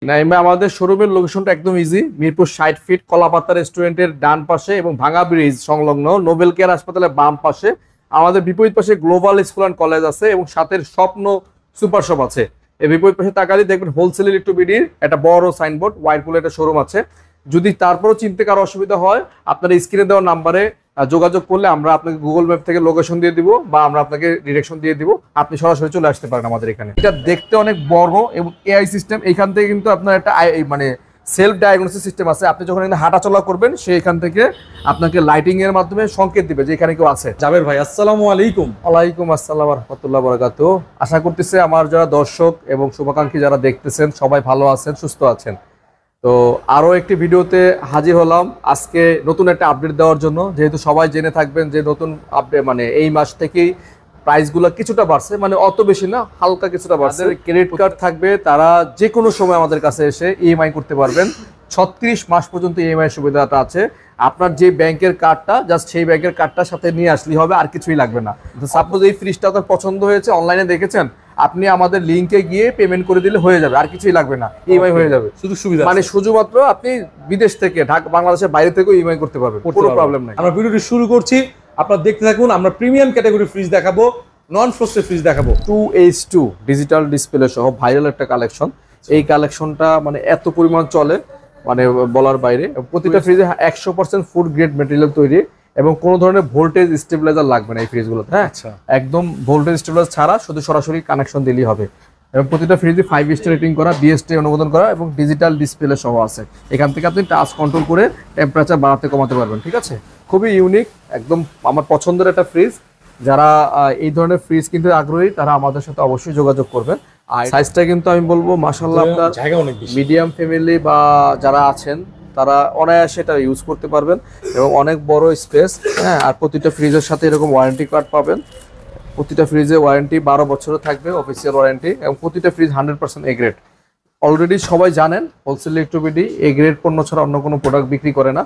নাইমা আমাদের শোরুমের লোকেশনটা একদম ইজি। মিরপুর 60 ফিট কলাপাতা রেস্টুরেন্টের ডান পাশে এবং ভাঙা ব্রিজ সংলগ্ন নোবেল কেয়ার হাসপাতালের বাম পাশে। আমাদের বিপরীত পাশে গ্লোবাল স্কুল অ্যান্ড কলেজ আছে এবং সাথে স্বপ্ন সুপার শপ আছে। এই বিপরীত পাশে তাকালে দেখবেন হোলসেল ইলেকট্রোবিডির একটা বড় সাইনবোর্ড ওয়াইরপুলে একটা শোরুম আছে। যদি তারপরও চিনতে কারো অসুবিধা হয় আপনার স্ক্রিনে দেওয়া নাম্বারে যোগাযোগ করলে আমরা আপনাকে গুগল ম্যাপ থেকে লোকেশন দিয়ে দিব বা আমরা আপনাকে ডিরেকশন দিয়ে দিব, আপনি সরাসরি চলে আসতে পারেন আমাদের এখানে। এটা দেখতে অনেক বড় এবং এআই সিস্টেম। এখান থেকে কিন্তু আপনার একটা মানে সেলফ ডায়াগনোসিস সিস্টেম আছে। আপনি যখন এখানে হাঁটাচলা করবেন সে এখান থেকে আপনাকে লাইটিং এর মাধ্যমে সংকেত দিবে যে এখানে কেউ আছে। জাবের ভাই আসসালামু আলাইকুম। ওয়ালাইকুম আসসালাম ওয়া রাহমাতুল্লাহি ওয়া বারাকাতুহু। আশা করতেছি আমার যারা দর্শক এবং শুভাকাঙ্ক্ষী যারা দেখতেছেন সবাই ভালো আছেন, সুস্থ আছেন। তো আরো একটি ভিডিওতে হাজির হলাম আজকে নতুন একটা আপডেট দেওয়ার জন্য। যেহেতু সবাই জেনে থাকবেন যে নতুন আপডেট মানে এই মাস থেকেই প্রাইসগুলো কিছুটা বাড়ছে, মানে অত বেশি না, হালকা কিছুটা বাড়ছে। ক্রেডিট কার্ড থাকবে তারা যে কোনো সময় আমাদের কাছে এসে ইএমআই করতে পারবেন। 36 মাস পর্যন্ত ইএমআই সুবিধাটা আছে। আপনার যে ব্যাংকের কার্ডটা জাস্ট সেই ব্যাংকের কার্ডটার সাথে নিয়ে আসলেই হবে, আর কিছুই লাগবে না। সাপোজ এই ফ্রিজটা আপনার পছন্দ হয়েছে, অনলাইনে দেখেছেন, আপনি আমাদের লিংকে গিয়ে পেমেন্ট করে দিলে হয়ে যাবে, আর কিছুই লাগবে না, ইএমআই হয়ে যাবে। শুধু সুবিধা মানে শুধুমাত্র আপনি বিদেশ থেকে ঢাকা বাংলাদেশের বাইরে থেকেও ইএমআই করতে পারবেন, কোনো প্রবলেম নাই। আমরা ভিডিওটি শুরু করছি, আপনারা দেখতে থাকুন। আমরা প্রিমিয়াম ক্যাটাগরি ফ্রিজ দেখাবো, নন ফ্রস্টেড ফ্রিজ দেখাবো। 2H2 ডিজিটাল ডিসপ্লে সহ ভাইরাল একটা কালেকশন। এই কালেকশনটা মানে এত পরিমাণ চলে মানে বলার বাইরে। প্রতিটা ফ্রিজে 100% ফুড গ্রেড ম্যাটেরিয়াল তৈরি এবং কোনো ধরনের ভোল্টেজ স্টেবিলাইজার লাগবে না এই ফ্রিজগুলোতে। হ্যাঁ, একদম ভোল্টেজ স্টেবিলাইজার ছাড়া শুধু সরাসরি কানেকশন দিলেই হবে। এবং প্রতিটা ফ্রিজে 5 স্টার রেটিং করা, বিএসটি অনুমোদন করা এবং ডিজিটাল ডিসপ্লে সহ আছে। এখান থেকে আপনি টাচ কন্ট্রোল করে টেম্পারেচার বাড়াতে কমাতে পারবেন। ঠিক আছে, খুবই ইউনিক, একদম আমার পছন্দের একটা ফ্রিজ। যারা এই ধরনের ফ্রিজ কিনতে আগ্রহী তারা আমাদের সাথে অবশ্যই যোগাযোগ করবেন। আর সাইজটা কিন্তু আমি বলবো মাশাআল্লাহ আপনার জায়গা অনেক বেশি, মিডিয়াম ফ্যামিলি বা যারা আছেন তারা অনায়াসে এটা ইউজ করতে পারবেন এবং অনেক বড় স্পেস। হ্যাঁ, আর প্রতিটা ফ্রিজের সাথে এরকম ওয়ারেন্টি কার্ড পাবেন। প্রতিটা ফ্রিজে ওয়ারেন্টি 12 বছরের থাকবে, অফিসিয়াল ওয়ারেন্টি। এবং প্রতিটা ফ্রিজ 100% এ গ্রেড। অলরেডি সবাই জানেন হোলসেল ইলেকট্রোবিডি এ গ্রেড পণ্য ছাড়া অন্য কোনো প্রোডাক্ট বিক্রি করে না,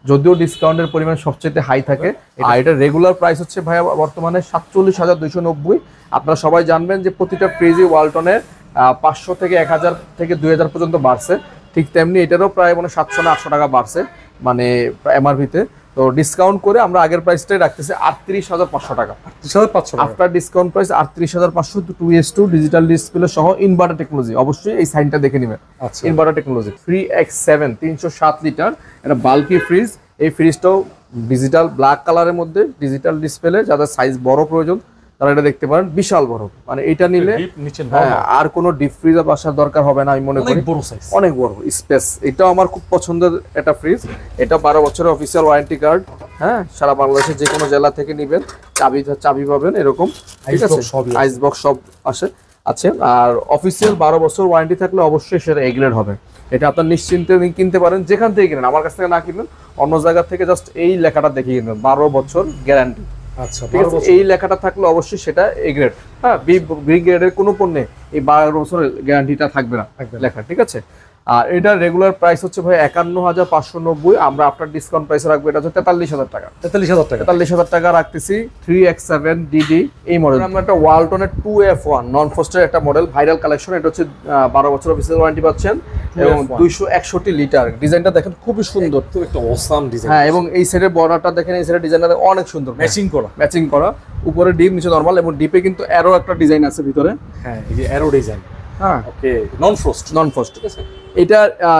যদিও ডিসকাউন্টের পরিমাণ সবচেয়ে হাই থাকে। আর এটা রেগুলার প্রাইস হচ্ছে ভাইয়া বর্তমানে 47,290। আপনারা সবাই জানবেন যে প্রতিটা ফ্রিজই ওয়ালটনের 500 থেকে 1000 থেকে 2000 পর্যন্ত বাড়ছে। ঠিক তেমনি এটারও প্রায় মানে 700 না 800 টাকা বাড়ছে মানে এমআরপিতে। তো ডিসকাউন্ট করে আমরা আগের প্রাইসটাই রাখতেছি 38,500 টাকা। 38,500 after discount price 38,500। 2H2 digital display সহ ইনভার্টার টেকনোলজি, অবশ্যই এই সাইনটা দেখে নেবেন। ইনভার্টার টেকনোলজি 3X7 307 লিটার এটা বাল্কি ফ্রিজ। এই ফ্রিজটাও ডিজিটাল ব্ল্যাক কালারের মধ্যে ডিজিটাল ডিসপ্লে, যাদের সাইজ বড় প্রয়োজন তারা এটা দেখতে পারেন, বিশাল বড়। মানে এটা নিলে আর কোনো ডিপ ফ্রিজার বাসার দরকার হবে না আমি মনে করি, অনেক বড় স্পেস। এটাও আমার খুব পছন্দের একটা ফ্রিজ। এটা 12 বছরের অফিসিয়াল ওয়ারেন্টি কার্ড। হ্যাঁ, সারা বাংলাদেশের যে কোনো জেলা থেকে নেবেন চাবি পাবেন এরকম। ঠিক আছে, আইস বক্স সব আছে। আর অফিসিয়াল 12 বছর ওয়ারেন্টি থাকলে অবশ্যই সেটা এ গ্রেড হবে। এটা আপনার নিশ্চিন্তে কিনতে পারেন, যেখান থেকে কিনেন, আমার কাছ থেকে না কিনবেন অন্য জায়গা থেকে জাস্ট এই লেখাটা দেখে কিনবেন 12 বছর গ্যারান্টি। আচ্ছা, এই লেখাটা থাকলে অবশ্যই সেটা এ গ্রেড। হ্যাঁ, বি গ্রেডের কোনো পণ্যে এই 12 বছরের গ্যারান্টিটা থাকবে না লেখা। ঠিক আছে, আর এটা রেগুলার প্রাইস হচ্ছে ভাই 51,590। আমরা আফটার ডিসকাউন্ট প্রাইস রাখবো এটা হচ্ছে 43,000 টাকা। 43,000 টাকা রাখতেছি। 3X7 DD এই মডেল। আমরা একটা ওয়ালটনের 2F1 নন ফ্রস্টের একটা মডেল, ভাইরাল কালেকশন। এটা হচ্ছে 12 বছর অফিসিয়াল ওয়ারেন্টি পাচ্ছেন এবং 261 লিটার। ডিজাইনটা দেখেন খুবই সুন্দর, তো একটা অসাম ডিজাইন। হ্যাঁ, এবং এই সেটের বর্ডারটা দেখেন, এই সেটের ডিজাইনটা অনেক সুন্দর, ম্যাচিং করা। উপরে ডিপ, নিচে নরমাল এবং ডিপে কিন্তু অ্যারো একটা ডিজাইন আছে ভিতরে। হ্যাঁ, এই যে অ্যারো ডিজাইন। হ্যাঁ, ওকে, নন ফ্রস্ট। ঠিক আছে, এটা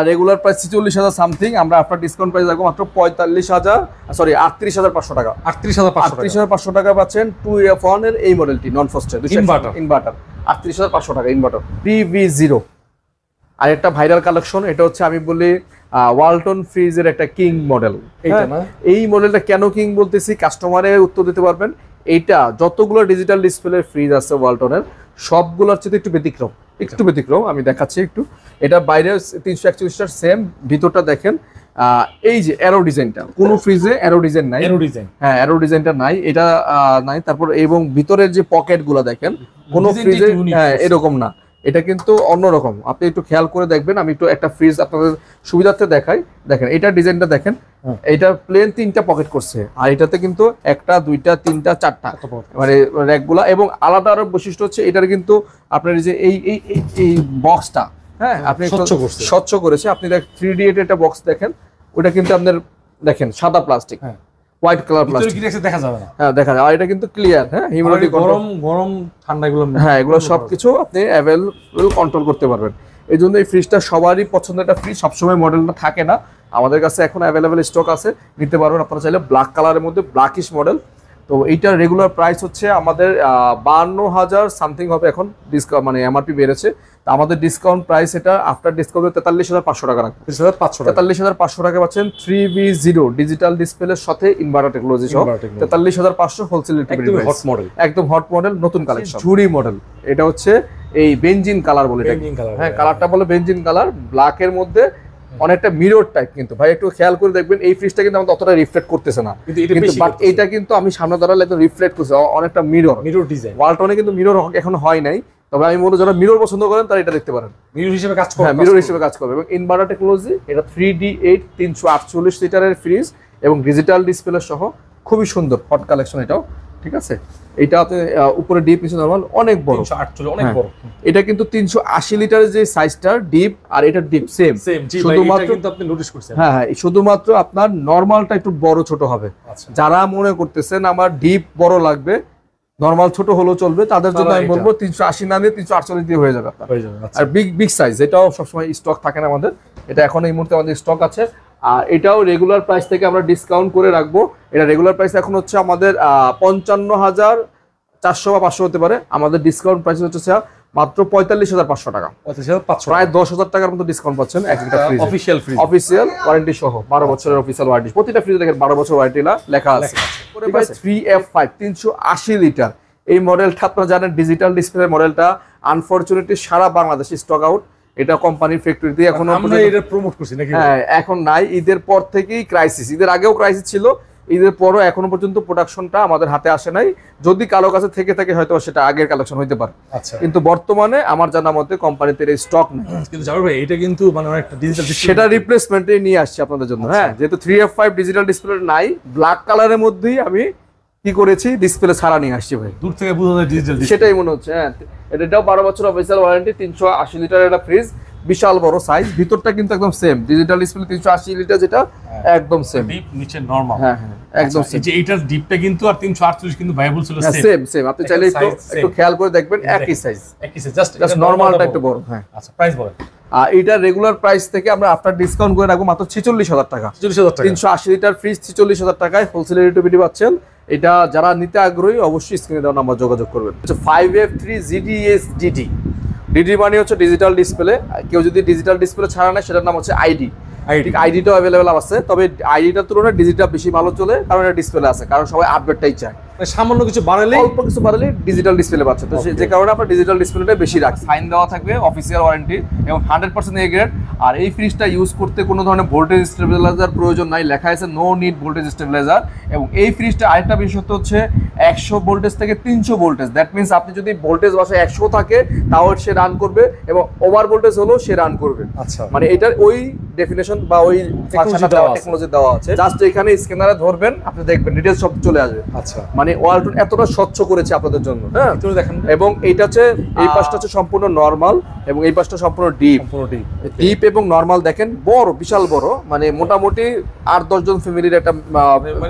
রেগুলার প্রাইস 46,000 সামথিং। আমরা আফটার ডিসকাউন্ট প্রাইস রাখবো মাত্র 38,500 টাকা। 38,500 টাকা পাচ্ছেন 2F1 এর এই মডেলটি নন ফ্রস্টের ইনভার্টার। 38,500 টাকা ইনভার্টার PV0। আর একটা ভাইরাল কালেকশন, এটা হচ্ছে আমি বলি ওয়ালটন ফ্রিজের একটা কিং মডেল। এই মডেলটা কেন কিং বলতেছি কাস্টমারে উত্তর দিতে পারবেন। এইটা যতগুলো ডিজিটাল ডিসপ্লে ফ্রিজ আছে ওয়ালটনের সবগুলোর চেয়ে একটু ব্যতিক্রম। আমি দেখাচ্ছি একটু। এটা বাইরে 341টার সেম, ভিতরটা দেখেন। এই যে অ্যারো ডিজাইনটা, কোন ফ্রিজে অ্যারো ডিজাইন নাই। হ্যাঁ, অ্যারো ডিজাইনটা নাই, এটা নাই। তারপর এবং ভিতরের যে পকেটগুলো দেখেন কোন ফ্রিজে হ্যাঁ এরকম না, এটা কিন্তু অন্যরকম। আপনি একটু খেয়াল করে দেখবেন। আমি একটু একটা ফ্রিজ আপনাদের সুবিধার্থে দেখাই। দেখেন এটা ডিজাইনটা দেখেন, এটা প্লেন 3টা পকেট করছে, আর এটাতে কিন্তু 1টা 2টা 3টা 4টা মানে র্যাকগুলা। এবং আলাদা আরো বৈশিষ্ট্য হচ্ছে এটার কিন্তু আপনার যে এই বক্সটা হ্যাঁ আপনি স্বচ্ছ করেছে। আপনি দেখ 3D একটা বক্স দেখেন, ওটা কিন্তু আপনার দেখেন সাদা প্লাস্টিক, হোয়াইট কালার প্লাস্টিক, দেখা যাবে না। হ্যাঁ দেখা যায়। আর এটা কিন্তু ক্লিয়ার, হ্যাঁ হিউমিডিটি গরম ঠান্ডা এগুলো, হ্যাঁ এগুলো সবকিছু আপনি অ্যাভেলেবল কন্ট্রোল করতে পারবেন। এই জন্য এই ফ্রিজটা সবারই পছন্দের একটা ফ্রিজ, সবসময় মডেলটা থাকে না, আমাদের কাছে এখন অ্যাভেলেবেল স্টক আছে, নিতে পারবেন আপনারা চাইলে। ব্ল্যাক কালারের মধ্যে ব্ল্যাকিশ মডেল। তো এইটার রেগুলার প্রাইস হচ্ছে আমাদের 52,000 সামথিং হবে এখন, ডিসকাউন্ট মানে এমআরপি বেড়েছে। তো আমাদের ডিসকাউন্ট প্রাইস এটা আফটার ডিসকাউন্ট 43,500 টাকা রাখবে। 43,500 টাকা পাচ্ছেন 3V0 ডিজিটাল ডিসপ্লের সাথে ইনভার্টার টেকনোলজি সহ। 43,500 হোলসেল হট মডেল, একদম হট মডেল, নতুন কালেকশন, ঝুড়ি মডেল। এটা হচ্ছে এই বেনজিন কালার বলে, হ্যাঁ কালারটা বলে বেনজিন কালার, ব্ল্যাক এর মধ্যে অনেকটা মিরর টাইপ। কিন্তু ভাই একটু খেয়াল করে দেখবেন এই ফ্রিজটা কিন্তু আমাদের অতটা রিফ্লেক্ট করতেছে না, কিন্তু বাট এটা কিন্তু আমি সামনে দাঁড়ালে একদম রিফ্লেক্ট করছে, অনেকটা মিরর ডিজাইন। ওয়ালটনে কিন্তু মিরর এখন হয় নাই, তবে আমি বলবো যারা মিরর পছন্দ করেন তারা এটা দেখতে পারেন, মিরর হিসেবে কাজ করবে। হ্যাঁ মিরর হিসেবে কাজ করবে। এবং ইনভার্টার টেকনোলজি, এটা 3D8 348 লিটারের ফ্রিজ এবং ডিজিটাল ডিসপ্লে সহ, খুবই সুন্দর হট কালেকশন এটাও, ঠিক আছে। এটা আপনি উপরে ডিপ নিচে নরমাল, অনেক বড় 348, অনেক বড়। এটা কিন্তু 380 লিটারের যে সাইজটা ডিপ আর এটা ডিপ সেম, শুধুমাত্র কিন্তু আপনি নোটিস করছেন, হ্যাঁ হ্যাঁ শুধুমাত্র আপনার নরমালটা একটু বড় ছোট হবে। যারা মনে করতেছেন আমার ডিপ বড় লাগবে, নরমাল ছোট হলেও চলবে, তাদের জন্য আমি বলবো 380 না দিয়ে 348 দিয়ে হয়ে যাবে আপনার। আর বিগ সাইজ এটাও সবসময় স্টক থাকে না আমাদের, এটা এখন এই মুহূর্তে আমাদের স্টক আছে। আর এটাও রেগুলার প্রাইস থেকে আমরা ডিসকাউন্ট করে রাখবো। এটা রেগুলার প্রাইস এখন হচ্ছে আমাদের 55,400 বা 500 হতে পারে, আমাদের ডিসকাউন্ট প্রাইস হচ্ছে মাত্র 45,500 টাকা, প্রায় 10,000 টাকার মতো ডিসকাউন্ট পাচ্ছেন একটা ফ্রিজ, অফিসিয়াল ওয়ারেন্টি সহ 12 বছরের অফিসিয়াল ওয়ারেন্টি। প্রতিটা ফ্রিজে দেখেন 12 বছর ওয়ারেন্টি লেখা আছে। 3F5 380 লিটার এই মডেলটা আপনারা জানেন, ডিজিটাল ডিসপ্লে মডেলটা আনফরচুনেটলি সারা বাংলাদেশে স্টক আউট। এটা কোম্পানির ফ্যাক্টরিতে এখনো আমরা এটা প্রমোট করছি নাকি? হ্যাঁ এখন নাই, ঈদের পর থেকেই ক্রাইসিস, ঈদের আগেও ক্রাইসিস ছিল, ঈদের পরও এখনো পর্যন্ত প্রোডাকশনটা আমাদের হাতে আসে নাই। যদি কারো কাছে থেকে থাকে হয়তো সেটা আগের কালেকশন হইতে পারে, কিন্তু বর্তমানে আমার জানা মতে কোম্পানিতে এর স্টক নেই। কিন্তু জানো ভাই এটা কিন্তু মানে একটা ডিজিটাল সেটা রিপ্লেসমেন্টে নিয়ে আসছে আপনাদের জন্য। হ্যাঁ যেহেতু 3F5 ডিজিটাল ডিসপ্লে নাই, ব্ল্যাক কালারের মধ্যেই আমি কি করেছি, ডিসপ্লে ছাড়া নিয়ে আসছি ভাই, দূর থেকে বোঝা যায় ডিজিটাল, সেটাই মনে হচ্ছে। হ্যাঁ এটাও 12 বছর অফিসিয়াল ওয়ারেন্টি, 380 লিটারের একটা ফ্রিজ, বিশাল বড় সাইজ, ভিতরটা কিন্তু একদম সেম, ডিজিটাল ডিসপ্লে 380 লিটার যেটা একদম সেম, ডিপ নিচে নরমাল, হ্যাঁ হ্যাঁ একদম সেম। যে এইটার ডিপটা কিন্তু আর 348 কিন্তু ভাইবল ছিল সেম। আপনি চাইলে একটু খেয়াল করে দেখবেন, একই সাইজ, জাস্ট নরমালটা একটু বড়। হ্যাঁ আচ্ছা প্রাইস বলেন। আর এটা রেগুলার প্রাইস থেকে আমরা আফটার ডিসকাউন্ট করে রাখবো মাত্র 46,000 টাকা। 380 লিটার ফ্রিজ 46,000 টাকায় হোলসেল রেটে পাচ্ছেন। এটা যারা নিতে আগ্রহী অবশ্যই স্ক্রিনে দেওয়া নাম্বার যোগাযোগ করবেন। 5F3 GDS DD, ডিডি মানে হচ্ছে ডিজিটাল ডিসপ্লে। কেউ যদি ডিজিটাল ডিসপ্লে ছাড়া নেয় সেটার নাম হচ্ছে আইডি। আইডিটাও অ্যাভেলেবেল আছে, তবে আইডিটার তুলনায় ডিজিটাল বেশি ভালো চলে, কারণ এটা ডিসপ্লে আছে, কারণ সবাই আপডেটটাই চায়, সামান্য কিছু বাড়ালে অল্প কিছু বাড়ালে ডিজিটাল ডিসপ্লে পাচ্ছে। তো যে কারণে আমরা ডিজিটাল ডিসপ্লেটা বেশি রাখি। সাইন দেওয়া থাকবে, অফিসিয়াল ওয়ারেন্টি এবং 100% এ গ্রেড। আর এই ফ্রিজটা ইউজ করতে কোনো ধরনের ভোল্টেজ স্টেবিলাইজার প্রয়োজন নাই, লেখা আছে নো নিড ভোল্টেজ স্টেবিলাইজার। এবং এই ফ্রিজটা আরেকটা বিশেষত্ব হচ্ছে 100 ভোল্টেজ থেকে 300 ভোল্টেজ। দ্যাট মিনস আপনি যদি ভোল্টেজ বাসায় 100 থাকে তাও সে রান করবে, এবং ওভার ভোল্টেজ হলেও সে রান করবে। আচ্ছা মানে এটার ওই ডেফিনেশন বা ওই টেকনোলজি দেওয়া আছে। জাস্ট এখানে স্ক্যানারে ধরবেন, আপনি দেখবেন ডিটেইলস সব চলে আসবে। আচ্ছা মানে ওয়ালটন এতটা স্বচ্ছ করেছে আপনাদের জন্য। হ্যাঁ দেখেন, এবং এইটা হচ্ছে এই পাশটা হচ্ছে সম্পূর্ণ নরমাল এবং এই পাশটা সম্পূর্ণ ডিপ এবং নরমাল। দেখেন বড়, বিশাল বড়, মানে মোটামুটি 8-10 জন ফ্যামিলির একটা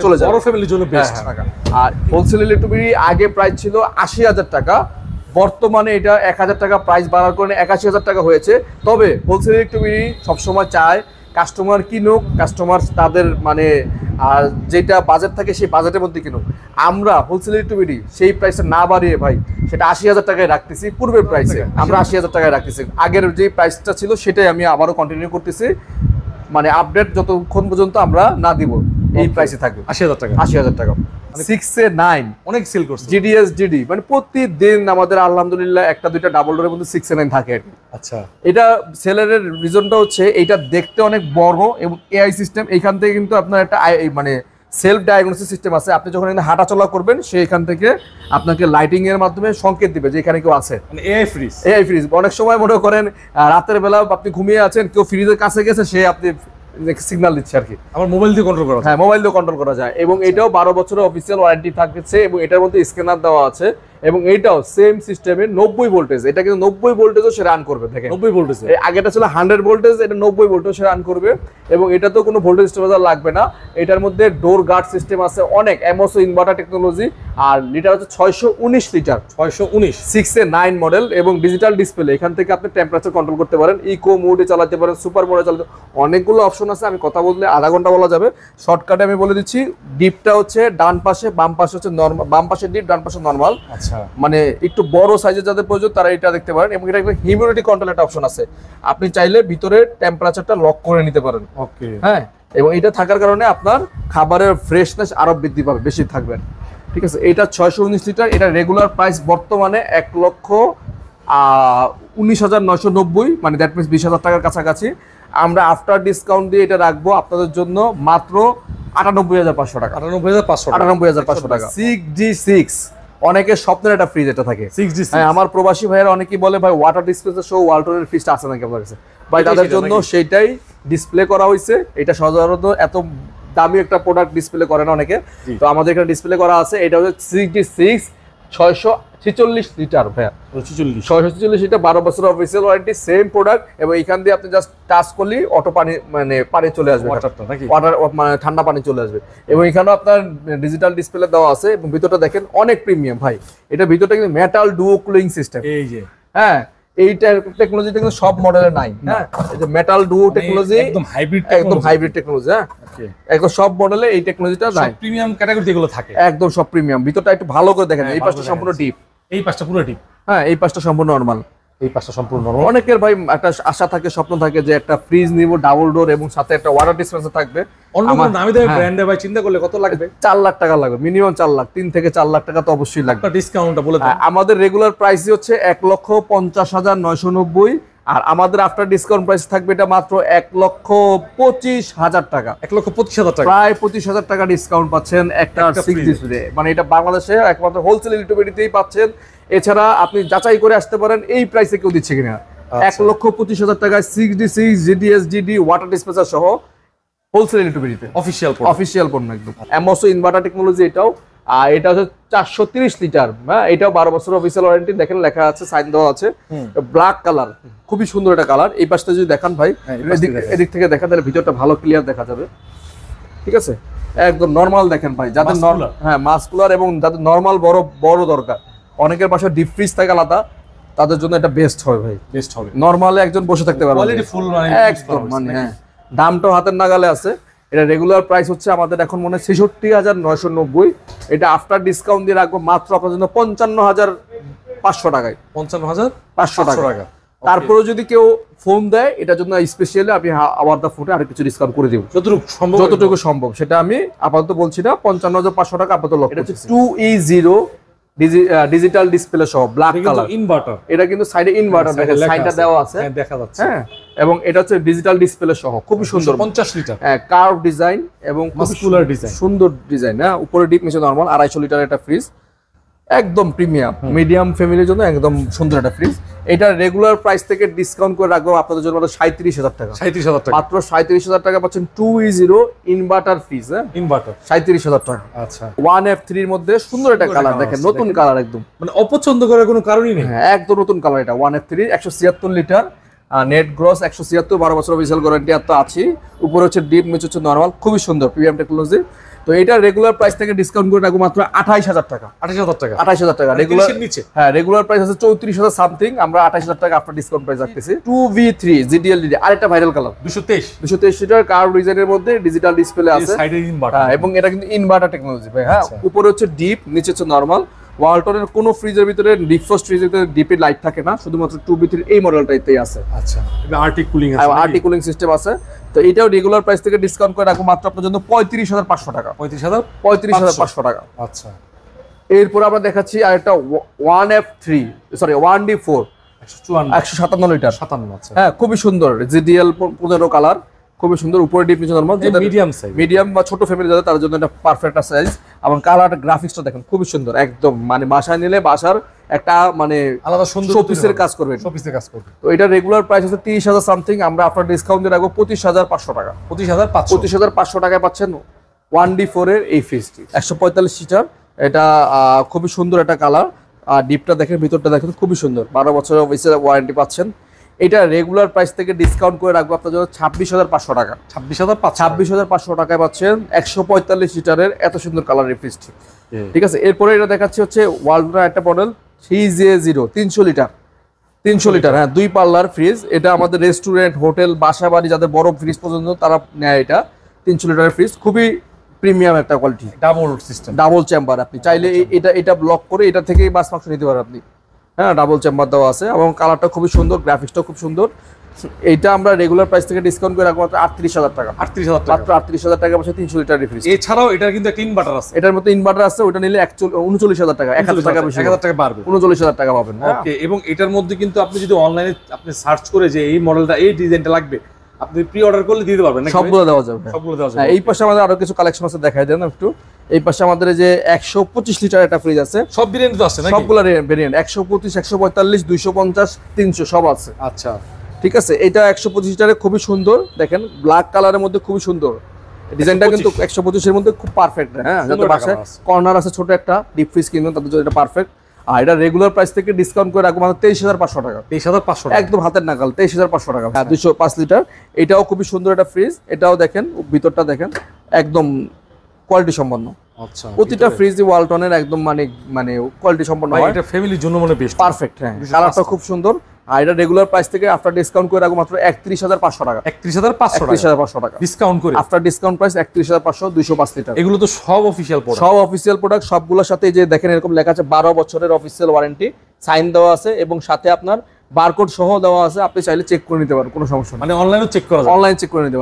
চলে যায়, বড় ফ্যামিলির জন্য বেস্ট। আর হোলসেল ইলেকট্রিক আগে প্রাইস ছিল 80,000 টাকা, বর্তমানে এটা 1,000 টাকা প্রাইস বাড়ার কারণে 81,000 টাকা হয়েছে। তবে হোলসেল ইলেকট্রিক সবসময় চায় কাস্টমার কিনুক, কাস্টমার তাদের মানে আর যেটা বাজেট থাকে সেই বাজেটের মধ্যে কিনুক। আমরা হোলসেল ইলেকট্রিক সেই প্রাইসটা না বাড়িয়ে ভাই সেটা 80,000 টাকায় রাখতেছি, পূর্বের প্রাইসে আমরা 80,000 টাকায় রাখতেছি। আগের যে প্রাইসটা ছিল সেটাই আমি আবারও কন্টিনিউ করতেছি, মানে আপডেট যতক্ষণ পর্যন্ত আমরা না দিব এই প্রাইসে থাকবে। 80,000 টাকা 6A9 অনেক সেল করছে। GDS DD মানে প্রতিদিন আমাদের আলহামদুলিল্লাহ একটা দুইটা ডাবল ডোরের মধ্যে 6A9 থাকে। আচ্ছা এটা সেলের রিজনটা হচ্ছে এইটা দেখতে অনেক বড় এবং AI সিস্টেম। এইখান থেকে কিন্তু আপনার একটা মানে সেলফ ডায়াগনোসিস সিস্টেম আছে। আপনি যখন এখানে হাঁটা চলা করবেন সেইখান থেকে আপনাকে লাইটিং এর মাধ্যমে সংকেত দিবে যে এখানে কেউ আছে। মানে AI ফ্রিজ অনেক সময় মনে করেন রাতের বেলা আপনি ঘুমিয়ে আছেন, কেউ ফ্রিজের কাছে গেছে, সে আপনি সিগন্যাল দিচ্ছে আর কি। আমার মোবাইল দিয়ে কন্ট্রোল করা, হ্যাঁ মোবাইল দিয়ে কন্ট্রোল করা যায়। এবং এটাও 12 বছরের অফিসিয়াল ওয়ারেন্টি থাকছে এবং এটার মধ্যে স্ক্যানার দেওয়া আছে এবং এইটাও সেম সিস্টেমে 90 ভোল্টেজ, এটা কিন্তু 90 ভোল্টেজও সে রান করবে। দেখেন 90 ভোল্টেজ, আগেটা ছিল 100 ভোল্টেজ, এটা 90 ভোল্টেজ সে রান করবে। এবং এটা তো কোনো ভোল্টেজ স্টেবিলাইজার লাগবে না, এটার মধ্যে ডোর গার্ড সিস্টেম আছে অনেক, এমওসি ইনভার্টার টেকনোলজি। আর লিটার হচ্ছে 619 লিটার, 619 6A9 মডেল এবং ডিজিটাল ডিসপ্লে। এখান থেকে আপনি টেম্পারেচার কন্ট্রোল করতে পারেন, ইকো মোডে চালাতে পারেন, সুপার মোডে চালাতে, অনেকগুলো অপশন আছে। আমি কথা বললে আধা ঘন্টা বলা যাবে, শর্টকাটে আমি বলে দিচ্ছি। ডিপটা হচ্ছে ডান পাশে, বাম পাশে হচ্ছে নরমাল, বাম পাশে ডিপ, ডান পাশে নরমাল। আচ্ছা, মানে একটু বড় সাইজের যাদের প্রয়োজন তারা এটা দেখতে পারেন। এবং এটা একটা হিউমিডিটি কন্ট্রোল একটা অপশন আছে, আপনি চাইলে ভিতরে টেম্পারেচারটা লক করে নিতে পারেন। ওকে, হ্যাঁ, এবং এটা থাকার কারণে আপনার খাবারের ফ্রেশনেস আরো বৃদ্ধি পাবে, বেশি থাকবে। ঠিক আছে, এটা 619 লিটার, এটা রেগুলার প্রাইস বর্তমানে 1,19,990, মানে দ্যাট মিনস 20,000 টাকার কাছাকাছি। আমরা আফটার ডিসকাউন্ট দিয়ে এটা রাখবো আপনাদের জন্য মাত্র 98,500 টাকা। 98,500 টাকা। 6G6 অনেকের স্বপ্নের একটা ফ্রিজ এটা থাকে। 6G6, হ্যাঁ, আমার প্রবাসী ভাইয়েরা অনেকেই বলে ভাই ওয়াটার ডিসপেন্সার সহ ওয়ালটনের ফ্রিজটা আছে নাকি আপনার কাছে? ভাই তাদের জন্য সেইটাই ডিসপ্লে করা হয়েছে। এটা সাধারণত এত দামি একটা প্রোডাক্ট ডিসপ্লে করে না অনেকে, তো আমাদের এখানে ডিসপ্লে করা আছে। এটা হচ্ছে 6G6 646 লিটার ভাইয়া, 646 লিটার, 12 বছর অফিসিয়াল ওয়ারেন্টি, সেম প্রোডাক্ট। এবং এখান দিয়ে আপনি জাস্ট টাচ করলেই অটো পানি, মানে পানি চলে আসবে, ওয়াটার মানে ঠান্ডা পানি চলে আসবে। এবং এখানেও আপনার ডিজিটাল ডিসপ্লে দেওয়া আছে। এবং ভিতরটা দেখেন অনেক প্রিমিয়াম ভাই, এটা ভিতরটা কিন্তু মেটাল ডুও কুলিং সিস্টেম। এই যে হ্যাঁ, এইটা টেকনোলজিটা কিন্তু সব মডেলে নাই। হ্যাঁ, এই যে মেটাল ডুও টেকনোলজি, একদম হাইব্রিড টেকনোলজি। হ্যাঁ, একদম সব মডেলে এই টেকনোলজিটা নাই, প্রিমিয়াম ক্যাটাগরিতে এগুলো থাকে, একদম সব প্রিমিয়াম। ভিতরটা একটু ভালো করে দেখেন, এই পাশটা সম্পূর্ণ ডিপ, এই পাশটা পুরো ডিপ। হ্যাঁ, এই পাশটা সম্পূর্ণ নরমাল, এই পাশটা সম্পূর্ণ নরমাল। অনেকের ভাই একটা আশা থাকে, স্বপ্ন থাকে যে একটা ফ্রিজ নিব ডাবল ডোর এবং সাথে একটা ওয়াটার ডিসপেন্সার থাকবে। অন্য নামি দামি ব্র্যান্ডে ভাই চিন্তা করলে কত লাগবে? 4 লাখ টাকা লাগবে, মিনিমাম 4 লাখ, 3 থেকে 4 লাখ টাকা তো অবশ্যই লাগবে। ডিসকাউন্টটা বলে দেন। আমাদের রেগুলার প্রাইসই হচ্ছে 1,50,990, আর আমাদের আফটার ডিসকাউন্ট প্রাইস থাকবে এটা মাত্র 1,25,000 টাকা। 1,25,000 টাকা, প্রায় 25,000 টাকা ডিসকাউন্ট পাচ্ছেন একটা 6G6। মানে এটা বাংলাদেশে একমাত্র হোলসেল ইলেকট্রিসিটিতেই পাচ্ছেন। এছাড়া আপনি যাচাই করে আসতে পারেন এই প্রাইসে কেউ দিচ্ছে কিনা। 1,25,000 টাকায় 6D6 GDS-GD ওয়াটার ডিসপেন্সার সহ হোলসেল ইলেকট্রিসিটিতে অফিসিয়াল পণ্য একদম। এমওসি ইনভার্টার টেকনোলজি এটাও। আর এটা হচ্ছে 430 লিটার। হ্যাঁ, এটাও 12 বছর অফিসিয়াল ওয়ারেন্টি, দেখেন লেখা আছে, সাইন দেওয়া আছে। ব্ল্যাক কালার, খুবই সুন্দর একটা কালার। এই পাশটা যদি দেখান ভাই, এদিক থেকে দেখা, তাহলে ভিতরটা ভালো ক্লিয়ার দেখা যাবে। ঠিক আছে, একদম নরমাল দেখেন ভাই, যাদের হ্যাঁ মাস্কুলার এবং যাদের নরমাল বড় দরকার, অনেকের পাশে ডিপ ফ্রিজ থাকে আলাদা, তাদের জন্য এটা বেস্ট হবে ভাই, বেস্ট হবে। নরমালে একজন বসে থাকতে পারবে, কোয়ালিটি ফুল, একদম মানে হ্যাঁ, দামটাও হাতের নাগালে আছে। এটা রেগুলার প্রাইস হচ্ছে আমাদের এখন মনে হয় 66,990। এটা আফটার ডিসকাউন্ট দিয়ে রাখবো মাত্র আপনার জন্য 55,500 টাকায়। 55,500 টাকা। তারপরে যদি কেউ ফোন দেয় এটার জন্য স্পেশালি আমি আবার দা ফোনে আরো কিছু ডিসকাউন্ট করে দিব, যতটুকু সম্ভব। সেটা আমি আপাতত বলছি না, 55,500 টাকা আপাতত লক। এটা হচ্ছে 2E0 ডিজিটাল ডিসপ্লে সহ ব্ল্যাক কালার ইনভার্টার। এটা কিন্তু সাইডে ইনভার্টার দেখেন, সাইনটা দেওয়া আছে, হ্যাঁ দেখা যাচ্ছে। হ্যাঁ, এবং এটা হচ্ছে ডিজিটাল ডিসপ্লে সহ, খুবই সুন্দর, 50 লিটার। হ্যাঁ, কার্ভ ডিজাইন এবং মাস্কুলার ডিজাইন, সুন্দর ডিজাইন। হ্যাঁ, উপরে ডিপ, নিচে নরমাল, 250 লিটার একটা ফ্রিজ, একদম প্রিমিয়াম মিডিয়াম ফ্যামিলির জন্য একদম সুন্দর একটা ফ্রিজ। এটা রেগুলার প্রাইস থেকে ডিসকাউন্ট করে রাখবো আপনাদের জন্য মাত্র 37,000 টাকা। 37,000 টাকা, মাত্র 37,000 টাকা পাচ্ছেন 2E0 ইনভার্টার ফ্রিজ। হ্যাঁ, ইনভার্টার 37,000 টাকা। আচ্ছা, 1F3 এর মধ্যে সুন্দর একটা কালার দেখেন, নতুন কালার একদম, মানে অপছন্দ করার কোনো কারণই নেই। হ্যাঁ, একদম নতুন কালার এটা 1F3, 176 লিটার, নেট গ্রস 176, 12 বছর অফিসিয়াল ওয়ারেন্টি তো আছে। উপরে হচ্ছে ডিপ, নিচে হচ্ছে নরমাল, খুবই সুন্দর প্রিমিয়াম টেকনোলজি। তো এটা রেগুলার প্রাইস থেকে ডিসকাউন্ট করে রাখবো মাত্র 28,000 টাকা। 28,000 টাকা রেগুলার নিচে। হ্যাঁ, রেগুলার প্রাইস আছে 34,000 সামথিং, আমরা 28,000 টাকা আফটার ডিসকাউন্ট প্রাইস রাখতেছি। 2V3 GDL-DD আরেকটা ভাইরাল কালার, 223 লিটার কার্ভ ডিজাইনের মধ্যে ডিজিটাল ডিসপ্লে আছে, এবং এটা কিন্তু ইনভার্টার টেকনোলজি ভাই। হ্যাঁ, উপরে হচ্ছে ডিপ, নিচে হচ্ছে নরমাল। ওয়ালটনের কোনো ফ্রিজের ভিতরে ডিফ্রস্ট ফ্রিজের ভিতরে ডিপে লাইট থাকে না, শুধুমাত্র 2V3 এই মডেলটাইতেই আছে। আচ্ছা, আরটি কুলিং আছে, আরটি কুলিং সিস্টেম আছে। তো এটাও রেগুলার প্রাইস থেকে ডিসকাউন্ট করে রাখবো মাত্র আপনার জন্য 35,500 টাকা। 35,500 টাকা। আচ্ছা, এরপর আমরা দেখাচ্ছি আরেকটা 1D4 157 লিটার। 57, আচ্ছা, হ্যাঁ, খুবই সুন্দর, GDL 15 কালার, খুবই সুন্দর। উপরে ডিপ, নিচে নরমাল, মিডিয়াম বা ছোট ফ্যামিলি যাদের তার জন্য এটা পারফেক্ট সাইজ। এবং কালার গ্রাফিক্সটা দেখেন খুবই সুন্দর, একদম মানে বাসায় নিলে বাসার একটা মানে আলাদা সুন্দর শোপিসের কাজ করবে। তো এটা রেগুলার প্রাইস হচ্ছে 30,000 সামথিং, আমরা আপনার ডিসকাউন্ট দিয়ে রাখবো 25,500 টাকা। 25,500 টাকায় পাচ্ছেন 1D4 এর এই ফ্রিজটি। 145 লিটার, এটা খুবই সুন্দর একটা কালার। আর ডিপটা দেখেন, ভিতরটা দেখেন, খুবই সুন্দর। 12 বছরের অফিসিয়াল ওয়ারেন্টি পাচ্ছেন। এটা রেগুলার প্রাইস থেকে ডিসকাউন্ট করে রাখবো আপনার জন্য 26,500 টাকা। 26,500 টাকায় পাচ্ছেন 145 লিটারের এত সুন্দর কালারের ফ্রিজটি। ঠিক আছে, এরপরে এটা দেখাচ্ছি হচ্ছে ওয়ালটনের একটা মডেল 3J0 300 লিটার। 300 লিটার, হ্যাঁ, 2 পাল্লার ফ্রিজ। এটা আমাদের রেস্টুরেন্ট, হোটেল, বাসা বাড়ি যাদের বড় ফ্রিজ পর্যন্ত তারা নেয়। এটা 300 লিটারের ফ্রিজ, খুবই প্রিমিয়াম একটা quality. Double system, double chamber. আপনি চাইলে এটা ব্লক করে এটা থেকেই বাস মাংস নিতে পারেন আপনি। হ্যাঁ, ডাবল চেম্বার দেওয়া আছে এবং কালারটা খুবই সুন্দর, গ্রাফিক্সটা খুব সুন্দর। এইটা আমরা রেগুলার প্রাইস থেকে ডিসকাউন্ট করে রাখবো মাত্র 38,000 টাকা। 38,000 টাকা, মাত্র 38,000 টাকা পাচ্ছে 300 লিটার ফ্রিজ। এছাড়াও এটার কিন্তু একটা ইনভার্টার আছে, এটার মতো ইনভার্টার আছে, ওটা নিলে 39,000 টাকা, 1,000 টাকা বেশি, 1,000 টাকা বাড়বে, 39,000 টাকা পাবেন। ওকে। এবং এটার মধ্যে কিন্তু আপনি যদি অনলাইনে আপনি সার্চ করে যে এই মডেলটা, এই ডিজাইনটা লাগবে, আপনি প্রি অর্ডার করলে দিতে পারবেন, সবগুলো দেওয়া যাবে, সবগুলো দেওয়া যাবে। হ্যাঁ, এই পাশে আমাদের আরো কিছু কালেকশন আছে, দেখাই দেন একটু। এই পাশে আমাদের যে 125 লিটার একটা ফ্রিজ আছে, সব ভেরিয়েন্ট তো আছে নাকি? সবগুলো ভেরিয়েন্ট 125, 145, 250, 300 সব আছে। আচ্ছা, ঠিক আছে, এটা 125 লিটারে খুবই সুন্দর, দেখেন ব্ল্যাক কালারের মধ্যে খুবই সুন্দর ডিজাইনটা, কিন্তু 125 এর মধ্যে খুব পারফেক্ট। হ্যাঁ, যাদের বাসায় কর্নার আছে ছোট একটা ডিপ ফ্রিজ কিনবেন তাদের জন্য এটা পারফেক্ট। আর এটা রেগুলার প্রাইস থেকে ডিসকাউন্ট করে রাখবো মাত্র 23,500 টাকা। 23,500 একদম হাতের নাগাল, 23,500 টাকা। 205 লিটার, এটাও খুবই সুন্দর একটা ফ্রিজ। এটাও দেখেন, ভিতরটা দেখেন, একদম কোয়ালিটি সম্পন্ন। আচ্ছা, প্রতিটা ফ্রিজই ওয়ালটনের একদম মানে কোয়ালিটি সম্পন্ন হয়। এটা ফ্যামিলির জন্য মানে বেস্ট, পারফেক্ট। হ্যাঁ, কালারটা খুব সুন্দর। আর এটা রেগুলার প্রাইস থেকে আফটার ডিসকাউন্ট করে রাখবো মাত্র 31,500 টাকা। 31,500 টাকা ডিসকাউন্ট করে, আফটার ডিসকাউন্ট প্রাইস 31,500, 205 লিটার। এগুলো তো সব অফিশিয়াল প্রোডাক্ট, সব অফিশিয়াল প্রোডাক্ট। সবগুলোর সাথে যে দেখেন এরকম লেখা আছে 12 বছরের অফিশিয়াল ওয়ারেন্টি, সাইন দেওয়া আছে এবং সাথে আপনার বারকোড সহ দেওয়া আছে। আপনি চাইলে চেক করে নিতে পারেন, কোনো সমস্যা নেই। মানে অনলাইনেও চেক করা যায়, অনলাইন চেক করে নিতে পারেন।